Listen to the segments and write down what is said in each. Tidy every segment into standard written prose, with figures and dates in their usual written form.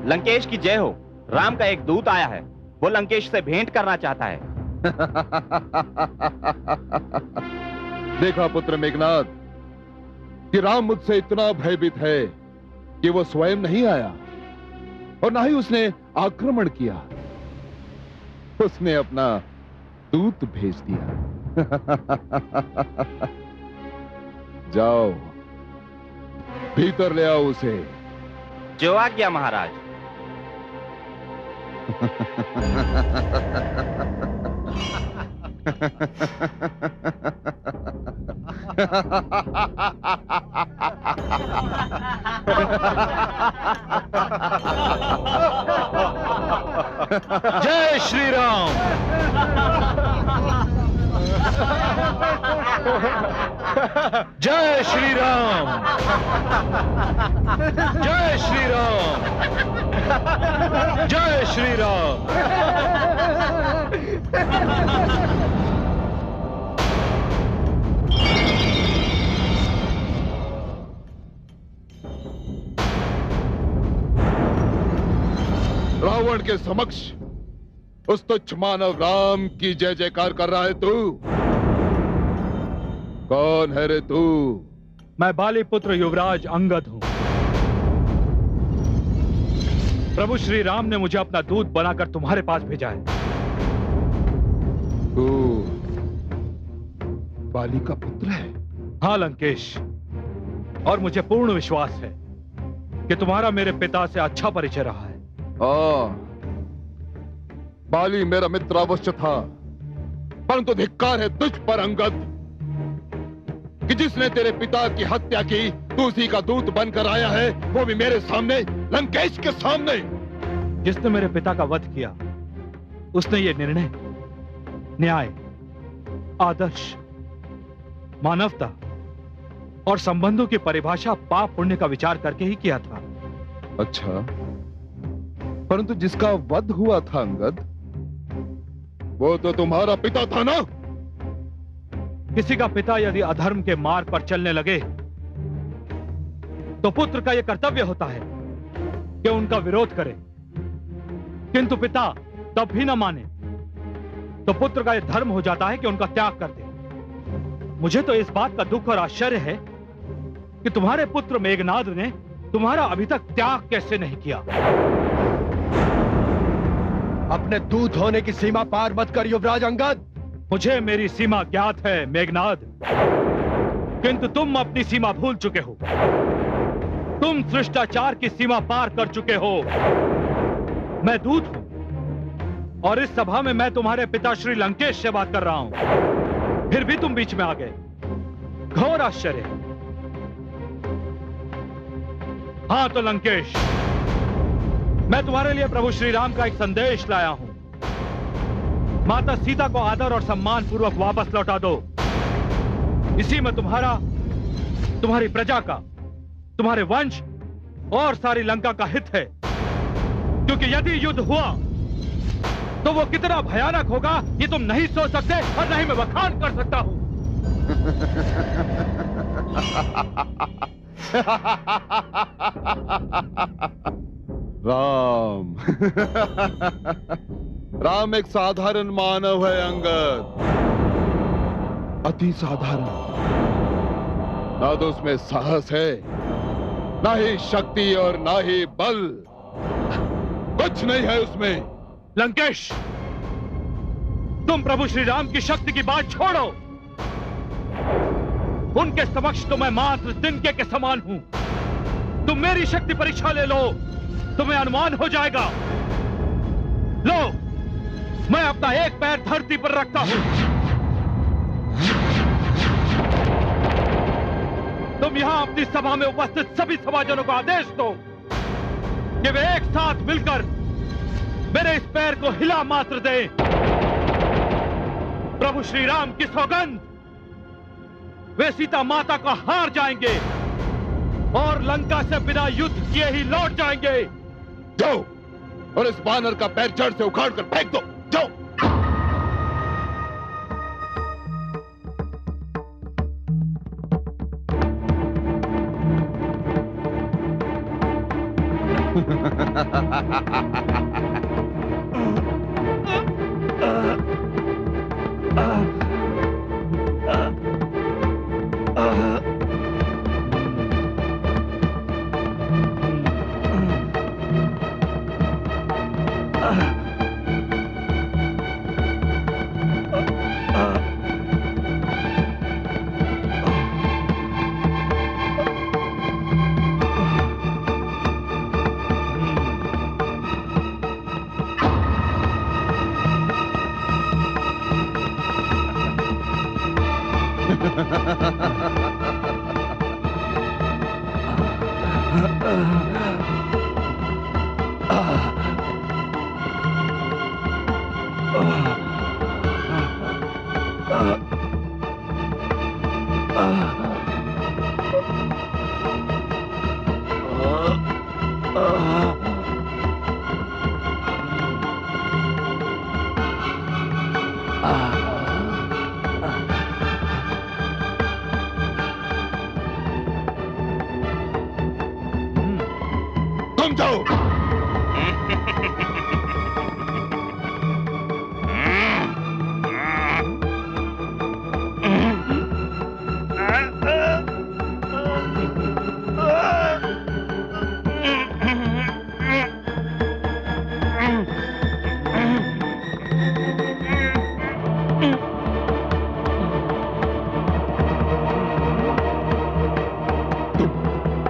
लंकेश की जय हो। राम का एक दूत आया है, वो लंकेश से भेंट करना चाहता है। देखा पुत्र मेघनाथ कि राम मुझसे इतना भयभीत है कि वो स्वयं नहीं आया और ना ही उसने आक्रमण किया, उसने अपना दूत भेज दिया। जाओ भीतर ले आओ उसे। जो आज्ञा महाराज। जय श्री राम। जय श्री राम। जय श्री राम। जय श्री राम। रावण के समक्ष उस तुच्छ मानव राम की जय जयकार कर रहा है तू? कौन है रे तू? मैं बाली पुत्र युवराज अंगद हूं। प्रभु श्री राम ने मुझे अपना दूत बनाकर तुम्हारे पास भेजा है। तू बाली का पुत्र है? हाँ लंकेश, और मुझे पूर्ण विश्वास है कि तुम्हारा मेरे पिता से अच्छा परिचय रहा है। बाली मेरा मित्र अवश्य था, परंतु धिक्कार है तुझ पर अंगद कि जिसने तेरे पिता की हत्या की तू उसी का दूत बनकर आया है, वो भी मेरे सामने, लंकेश के सामने। जिसने मेरे पिता का वध किया उसने ये निर्णय न्याय, आदर्श, मानवता और संबंधों की परिभाषा पाप पुण्य का विचार करके ही किया था। अच्छा, परंतु जिसका वध हुआ था अंगद, वो तो तुम्हारा पिता था ना? किसी का पिता यदि अधर्म के मार्ग पर चलने लगे तो पुत्र का यह कर्तव्य होता है कि उनका विरोध करे, किंतु पिता तब भी न माने तो पुत्र का यह धर्म हो जाता है कि उनका त्याग कर दे। मुझे तो इस बात का दुख और आश्चर्य है कि तुम्हारे पुत्र मेघनाद ने तुम्हारा अभी तक त्याग कैसे नहीं किया। अपने दूत होने की सीमा पार मत कर युवराज अंगद। मुझे मेरी सीमा ज्ञात है मेघनाद, किंतु तुम अपनी सीमा भूल चुके हो। तुम शिष्टाचार की सीमा पार कर चुके हो। मैं दूत हूं और इस सभा में मैं तुम्हारे पिता श्री लंकेश से बात कर रहा हूं, फिर भी तुम बीच में आ गए। घोर आश्चर्य। हाँ तो लंकेश, मैं तुम्हारे लिए प्रभु श्री राम का एक संदेश लाया हूं। माता सीता को आदर और सम्मान पूर्वक वापस लौटा दो। इसी में तुम्हारी प्रजा का, तुम्हारे वंश और सारी लंका का हित है, क्योंकि यदि युद्ध हुआ तो वो कितना भयानक होगा ये तुम नहीं सोच सकते और नहीं मैं बखान कर सकता हूं। राम राम एक साधारण मानव है अंगद, अति साधारण। ना तो उसमें साहस है, ना ही शक्ति और ना ही बल, कुछ नहीं है उसमें। लंकेश, तुम प्रभु श्री राम की शक्ति की बात छोड़ो। उनके समक्ष तो मैं मात्र तिनके के समान हूं। तुम मेरी शक्ति परीक्षा ले लो, तुम्हें अनुमान हो जाएगा। लो, मैं अपना एक पैर धरती पर रखता हूं। तुम यहां अपनी सभा में उपस्थित सभी सभाजनों को आदेश दो कि वे एक साथ मिलकर मेरे इस पैर को हिला मात्र दें। प्रभु श्री राम की सौगंध, वे सीता माता को हार जाएंगे और लंका से बिना युद्ध किए ही लौट जाएंगे। जाओ और इस बानर का पैर जड़ से उखाड़ कर फेंक दो। जाओ। तुम जाओ।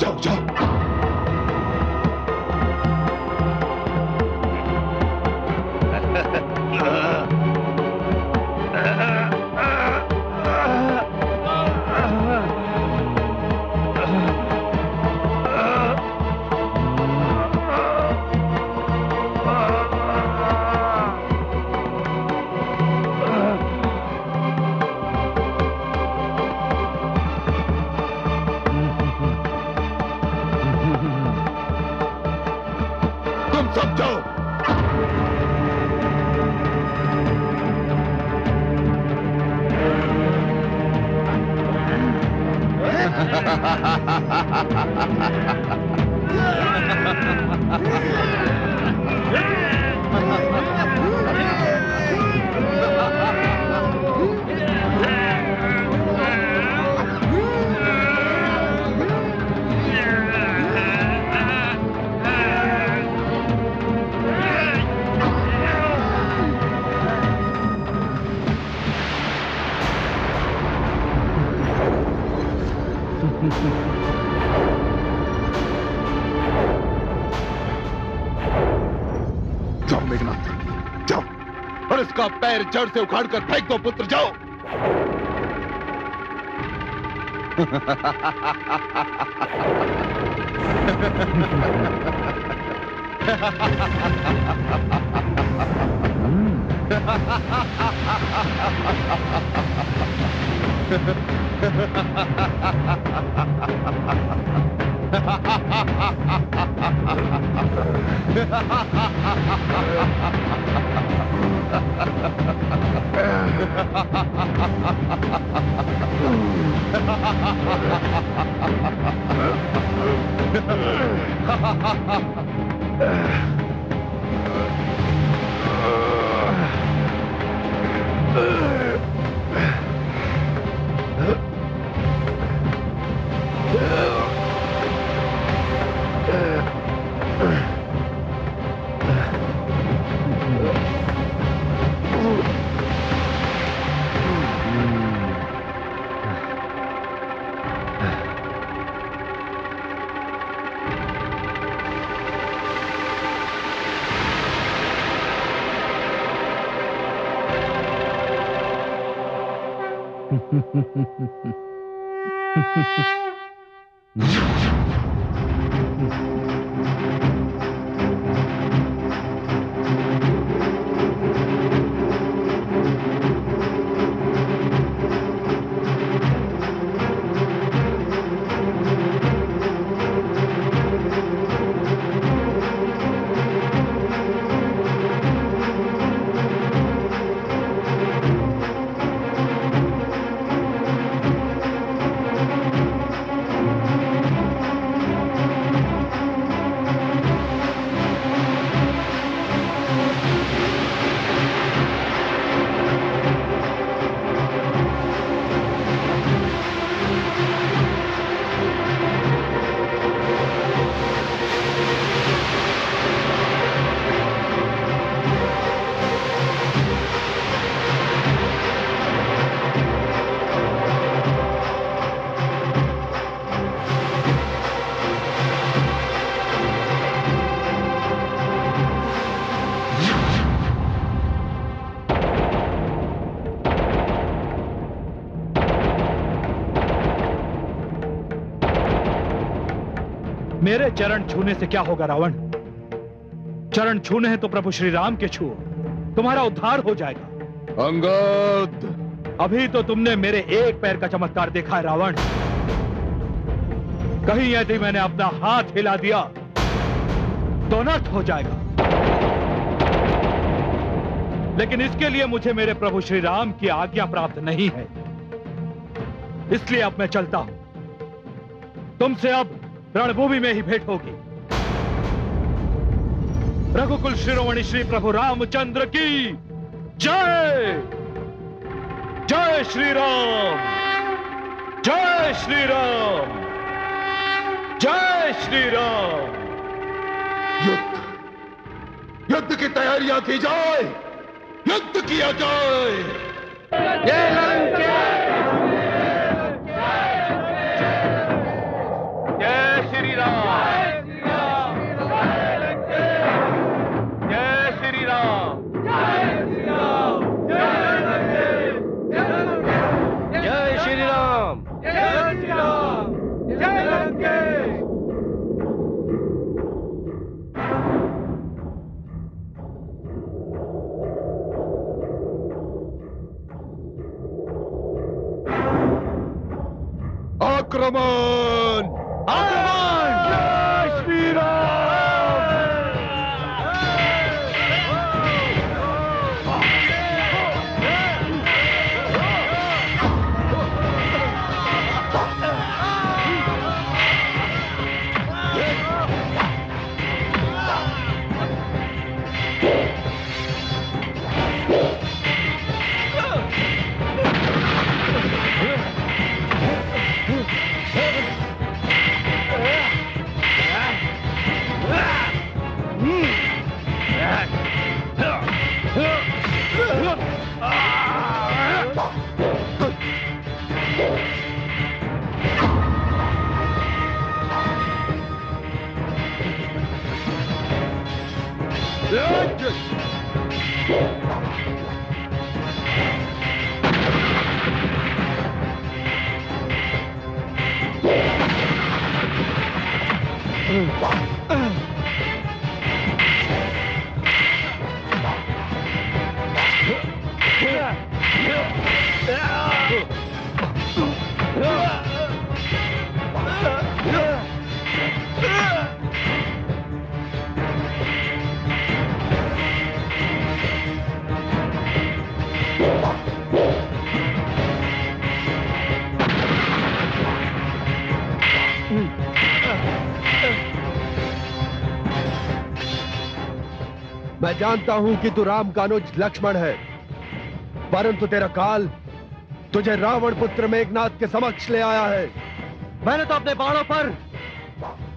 जाओ जाओ। तुम सब जाओ। जाओ मेघनाथ, जाओ और इसका पैर जड़ से उखाड़ कर फेंक दो पुत्र, जाओ। मेरे चरण छूने से क्या होगा रावण? चरण छूने हैं तो प्रभु श्री राम के छुओ, तुम्हारा उद्धार हो जाएगा। अंगद, अभी तो तुमने मेरे एक पैर का चमत्कार देखा है रावण। कहीं यदि मैंने अपना हाथ हिला दिया तो अनर्थ हो जाएगा। लेकिन इसके लिए मुझे मेरे प्रभु श्री राम की आज्ञा प्राप्त नहीं है, इसलिए अब मैं चलता हूं। तुमसे अब रणभूमि में ही भेंट होगी। रघुकुल शिरोमणि श्री प्रभु रामचंद्र की जय। जय श्री राम, जय श्री राम, जय श्री राम। युद्ध युद्ध की तैयारियां की जाए, युद्ध किया जाए। जय श्री राम, जय श्री राम, जय श्री राम, आक्रमण, आक्रमण। जय श्री मैं जानता हूं कि तू राम का अनुज लक्ष्मण है, परंतु तेरा काल तुझे रावण पुत्र मेघनाद के समक्ष ले आया है। मैंने तो अपने बाणों पर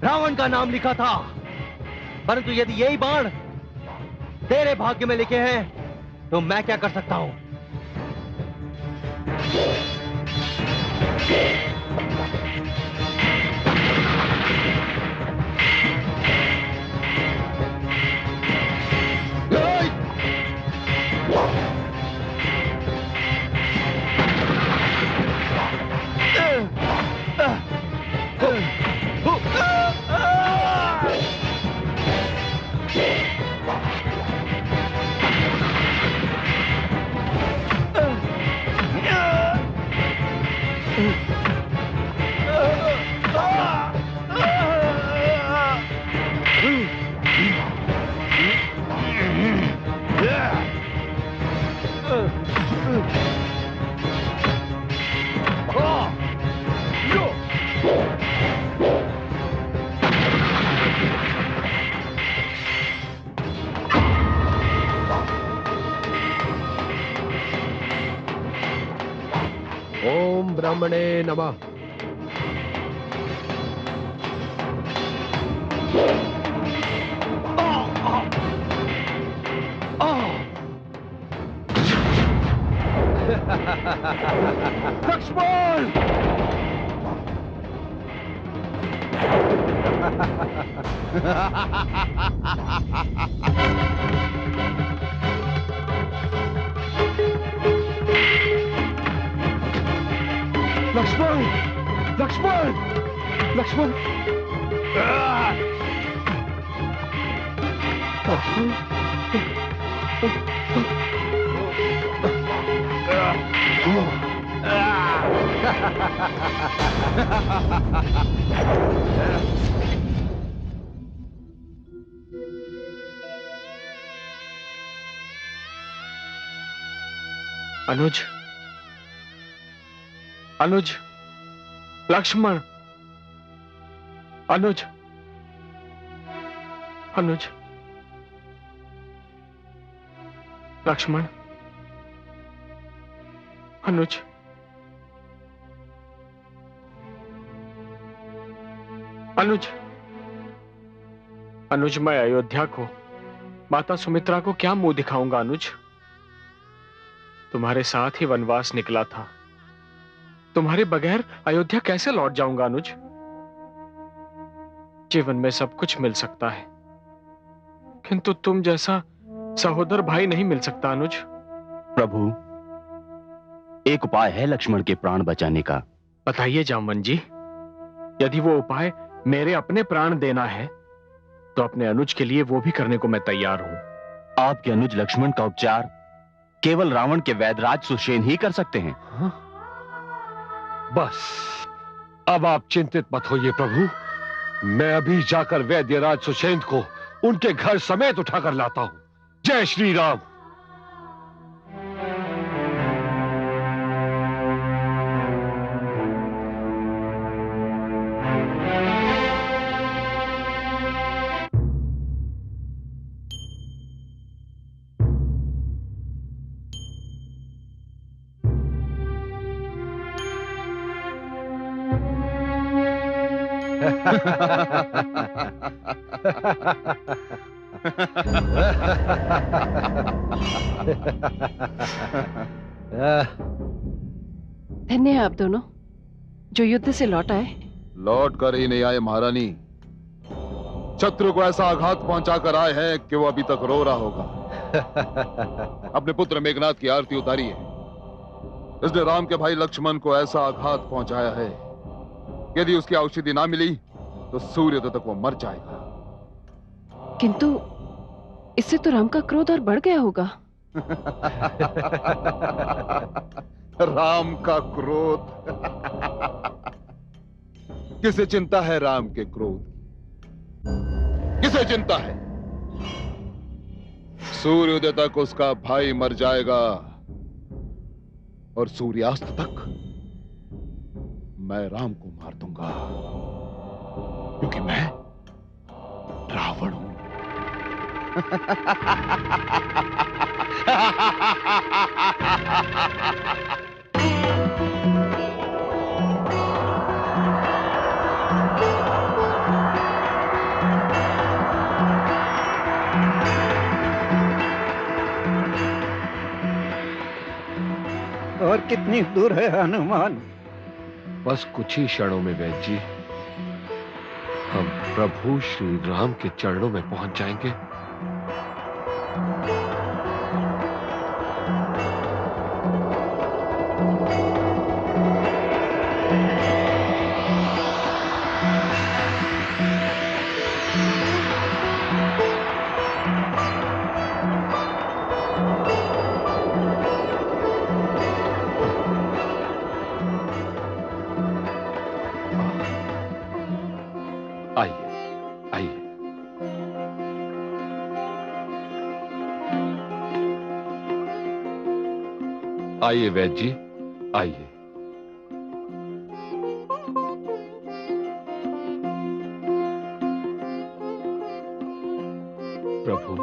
रावण का नाम लिखा था, परंतु यदि यही बाण तेरे भाग्य में लिखे हैं तो मैं क्या कर सकता हूं? ओम ब्रह्मणे नमः। लक्ष्मण! लक्ष्मण! लक्ष्मण! लक्ष्मण! अनुज, अनुज, लक्ष्मण, अनुज, अनुज, लक्ष्मण, अनुज, अनुज, अनुज, मैं अयोध्या को, माता सुमित्रा को क्या मुंह दिखाऊंगा अनुज? तुम्हारे साथ ही वनवास निकला था, तुम्हारे बगैर अयोध्या कैसे लौट जाऊंगा अनुज? जीवन में सब कुछ मिल सकता है, किंतु तुम जैसा सहोदर भाई नहीं मिल सकता अनुज। प्रभु, एक उपाय है लक्ष्मण के प्राण बचाने का। बताइए जामवन जी। यदि वो उपाय मेरे अपने प्राण देना है तो अपने अनुज के लिए वो भी करने को मैं तैयार हूं। आपके अनुज लक्ष्मण का उपचार केवल रावण के वैदराज सुषेण ही कर सकते हैं। बस अब आप चिंतित मत होइए प्रभु, मैं अभी जाकर वैद्यराज सुषेण को उनके घर समेत उठाकर लाता हूं। जय श्री राम। धन्य है आप दोनों जो युद्ध से लौट आए। लौट कर ही नहीं आए महारानी, शत्रु को ऐसा आघात पहुंचाकर आए हैं कि वो अभी तक रो रहा होगा। अपने पुत्र मेघनाद की आरती उतारी है। इसने राम के भाई लक्ष्मण को ऐसा आघात पहुंचाया है, यदि उसकी औषधि ना मिली तो सूर्योदय तक वो मर जाएगा। किंतु इससे तो राम का क्रोध और बढ़ गया होगा। राम का क्रोध? किसे चिंता है राम के क्रोध? किसे चिंता है? सूर्योदय तक उसका भाई मर जाएगा और सूर्यास्त तक मैं राम को मार दूंगा, क्योंकि मैं रावण हूं। और कितनी दूर है हनुमान? बस कुछ ही क्षणों में वैद्य जी हम प्रभु श्री राम के चरणों में पहुंच जाएंगे। आइए वैद्य जी, आइए। प्रभु,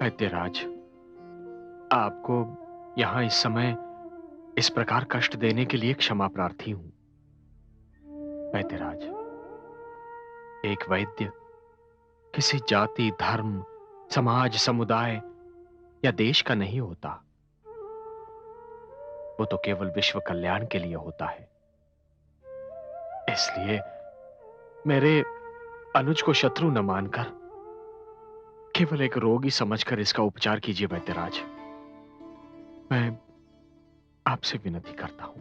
वैद्यराज, आपको यहां इस समय इस प्रकार कष्ट देने के लिए क्षमा प्रार्थी हूं। वैद्यराज, एक वैद्य किसी जाति, धर्म, समाज, समुदाय या देश का नहीं होता। वो तो केवल विश्व कल्याण के लिए होता है। इसलिए मेरे अनुज को शत्रु न मानकर केवल एक रोगी समझकर इसका उपचार कीजिए वैद्यराज। मैं आपसे विनती करता हूं।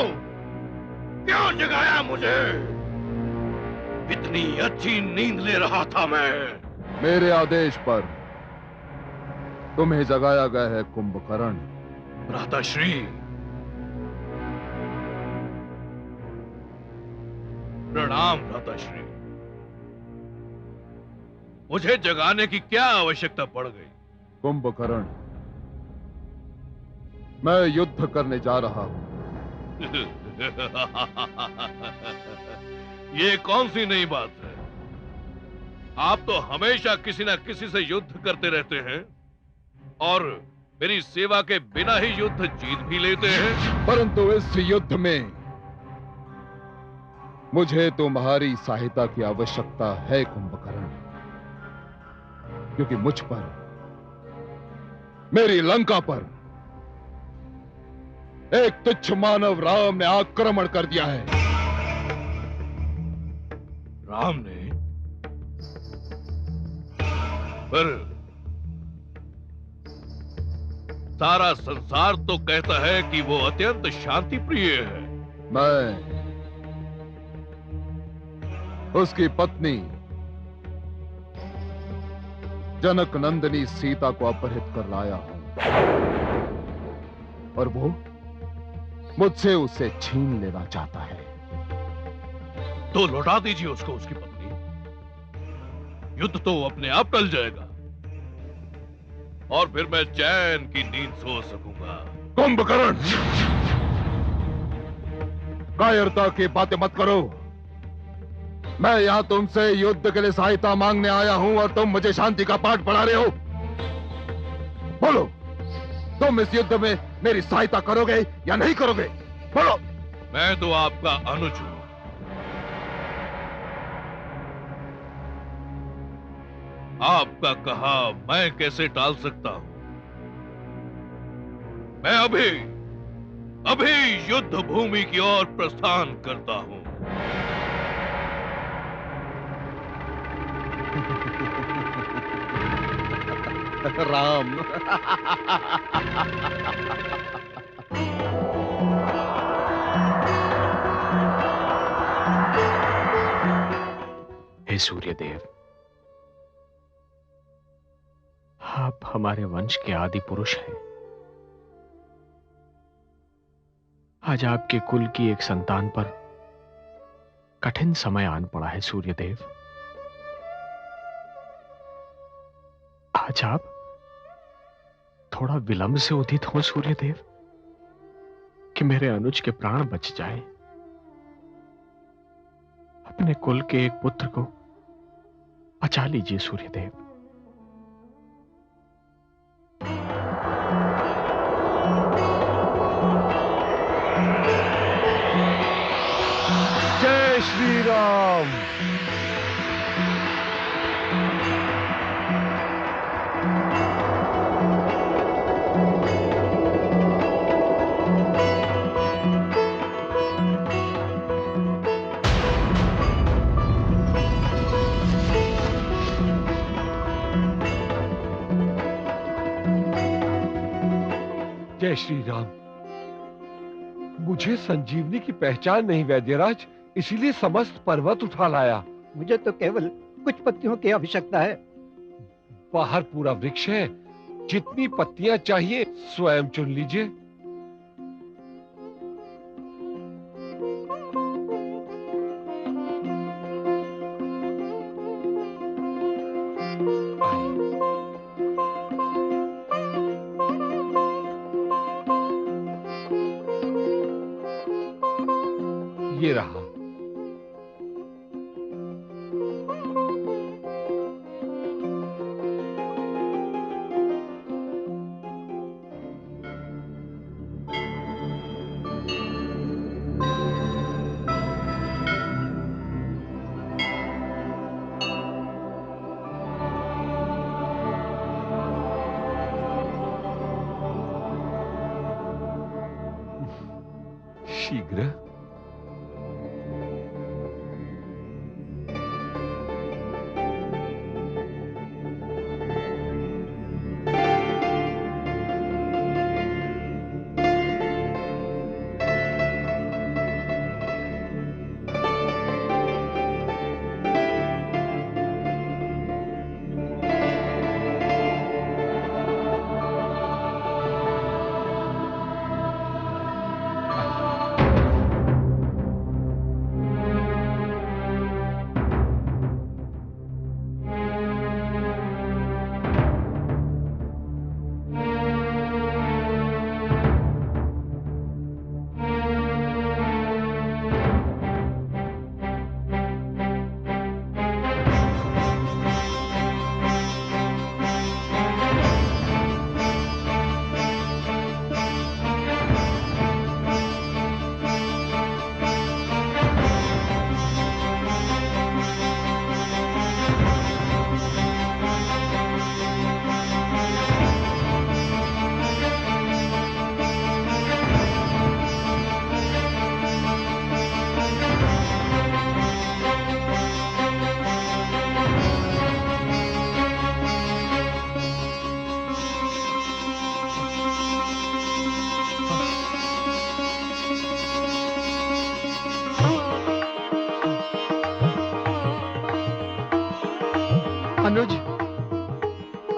क्यों क्यों जगाया मुझे? इतनी अच्छी नींद ले रहा था मैं। मेरे आदेश पर तुम्हें जगाया गया है कुंभकर्ण। भ्राताश्री, प्रणाम भ्राताश्री। मुझे जगाने की क्या आवश्यकता पड़ गई? कुंभकर्ण, मैं युद्ध करने जा रहा हूं। ये कौन सी नई बात है? आप तो हमेशा किसी न किसी से युद्ध करते रहते हैं और मेरी सेवा के बिना ही युद्ध जीत भी लेते हैं। परंतु इस युद्ध में मुझे तुम्हारी सहायता की आवश्यकता है कुंभकर्ण, क्योंकि मुझ पर, मेरी लंका पर एक तुच्छ मानव राम ने आक्रमण कर दिया है। राम ने? पर सारा संसार तो कहता है कि वो अत्यंत शांति प्रिय है। मैं उसकी पत्नी जनक नंदिनी सीता को अपहरित कर लाया हूं और वो मुझसे उसे छीन लेना चाहता है। तो लौटा दीजिए उसको, उसकी पत्नी। युद्ध तो अपने आप टल जाएगा और फिर मैं चैन की नींद सो सकूंगा। कुंभकर्ण, कायरता की बातें मत करो। मैं यहां तुमसे युद्ध के लिए सहायता मांगने आया हूं और तुम मुझे शांति का पाठ पढ़ा रहे हो। बोलो, तुम इस युद्ध में मेरी सहायता करोगे या नहीं करोगे? बोलो। मैं तो आपका अनुज हूं। आपका कहा मैं कैसे टाल सकता हूं? मैं अभी युद्ध भूमि की ओर प्रस्थान करता हूं। राम। हे सूर्यदेव, आप हमारे वंश के आदि पुरुष हैं। आज आपके कुल की एक संतान पर कठिन समय आन पड़ा है सूर्यदेव। आज आप थोड़ा विलंब से उदित हो सूर्यदेव, कि मेरे अनुज के प्राण बच जाए। अपने कुल के एक पुत्र को बचा लीजिए सूर्यदेव। जय श्री राम। जय श्री राम। मुझे संजीवनी की पहचान नहीं वैद्यराज, इसीलिए समस्त पर्वत उठा लाया। मुझे तो केवल कुछ पत्तियों की आवश्यकता है। बाहर पूरा वृक्ष है, जितनी पत्तियां चाहिए स्वयं चुन लीजिए। ये रहा। शीघ्र।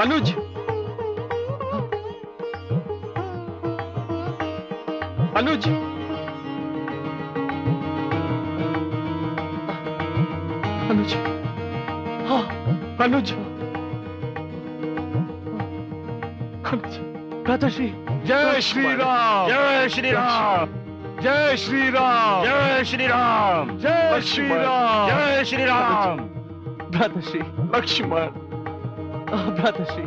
अनुज, अनुज, अनुज, हाँ, अनुज, अनुज, भ्राताश्री। जय श्री राम, जय श्री राम, जय श्री राम, जय श्री राम, जय श्री राम, जय श्री राम। भ्राताश्री, लक्ष्मण, भ्राताश्री।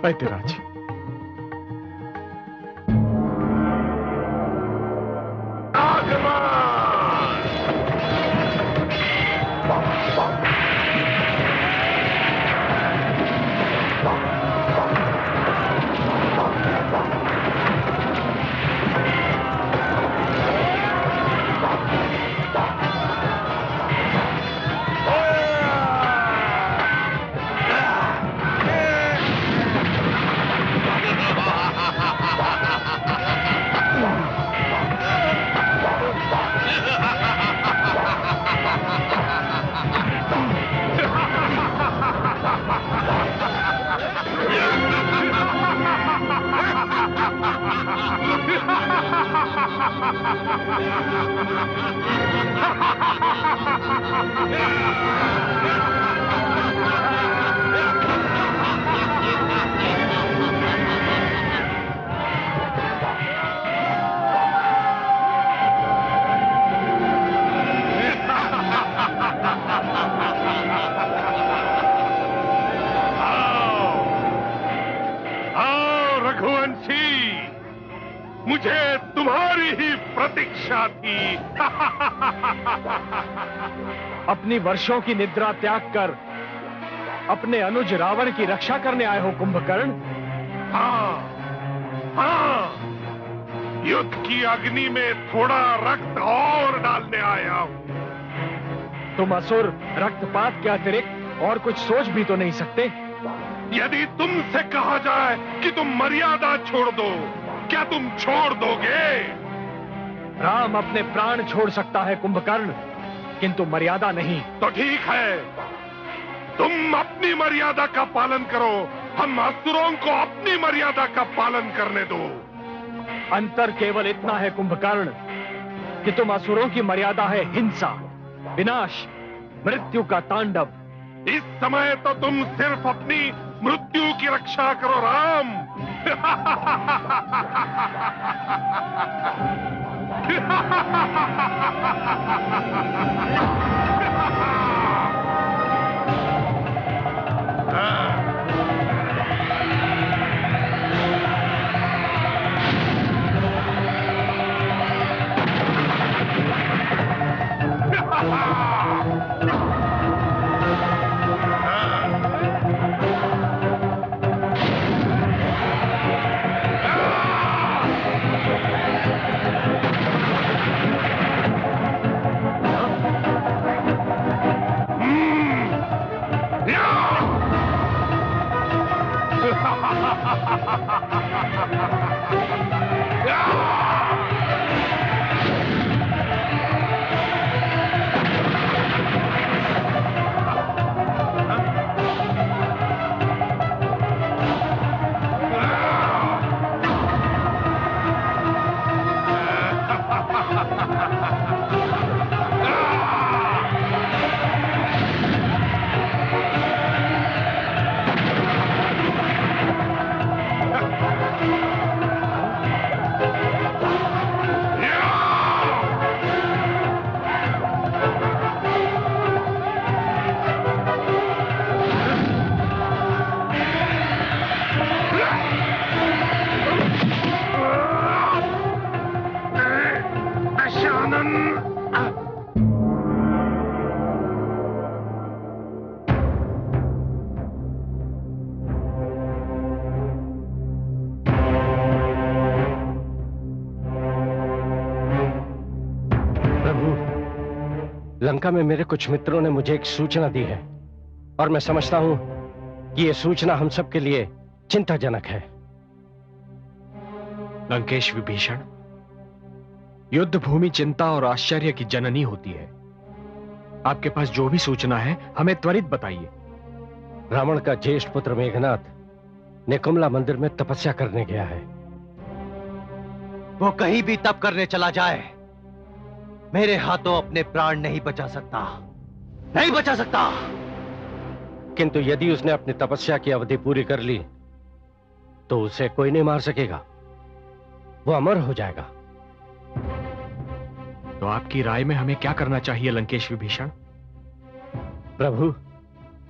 ऐतिराज, मुझे तुम्हारी ही प्रतीक्षा थी। अपनी वर्षों की निद्रा त्याग कर अपने अनुज रावण की रक्षा करने आए हो कुंभकर्ण? हाँ, हाँ, युद्ध की अग्नि में थोड़ा रक्त और डालने आया हूँ। तुम असुर रक्तपात के अतिरिक्त और कुछ सोच भी तो नहीं सकते? यदि तुमसे कहा जाए कि तुम मर्यादा छोड़ दो, क्या तुम छोड़ दोगे? राम अपने प्राण छोड़ सकता है कुंभकर्ण, किंतु मर्यादा नहीं। तो ठीक है, तुम अपनी मर्यादा का पालन करो, हम असुरों को अपनी मर्यादा का पालन करने दो। अंतर केवल इतना है कुंभकर्ण कि तुम असुरों की मर्यादा है हिंसा, विनाश, मृत्यु का तांडव। इस समय तो तुम सिर्फ अपनी मृत्यु की रक्षा करो राम। लंका में मेरे कुछ मित्रों ने मुझे एक सूचना दी है और मैं समझता हूं कि यह सूचना हम सब के लिए चिंताजनक है। लंकेश विभीषण, युद्ध भूमि चिंता और आश्चर्य की जननी होती है। आपके पास जो भी सूचना है हमें त्वरित बताइए। रावण का ज्येष्ठ पुत्र मेघनाथ निकुंभला मंदिर में तपस्या करने गया है। वो कहीं भी तप करने चला जाए, मेरे हाथों अपने प्राण नहीं बचा सकता, नहीं बचा सकता। किंतु यदि उसने अपनी तपस्या की अवधि पूरी कर ली तो उसे कोई नहीं मार सकेगा, वो अमर हो जाएगा। तो आपकी राय में हमें क्या करना चाहिए लंकेश विभीषण? प्रभु,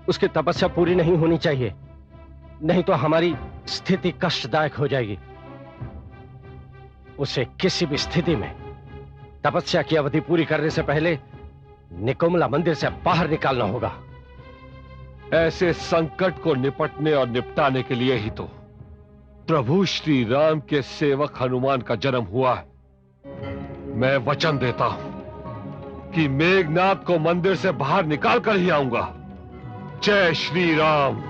उसकी तपस्या पूरी नहीं होनी चाहिए, नहीं तो हमारी स्थिति कष्टदायक हो जाएगी। उसे किसी भी स्थिति में तपस्या की अवधि पूरी करने से पहले निकुंभला मंदिर से बाहर निकालना होगा। ऐसे संकट को निपटने और निपटाने के लिए ही तो प्रभु श्री राम के सेवक हनुमान का जन्म हुआ है। मैं वचन देता हूं कि मेघनाथ को मंदिर से बाहर निकाल कर ही आऊंगा। जय श्री राम।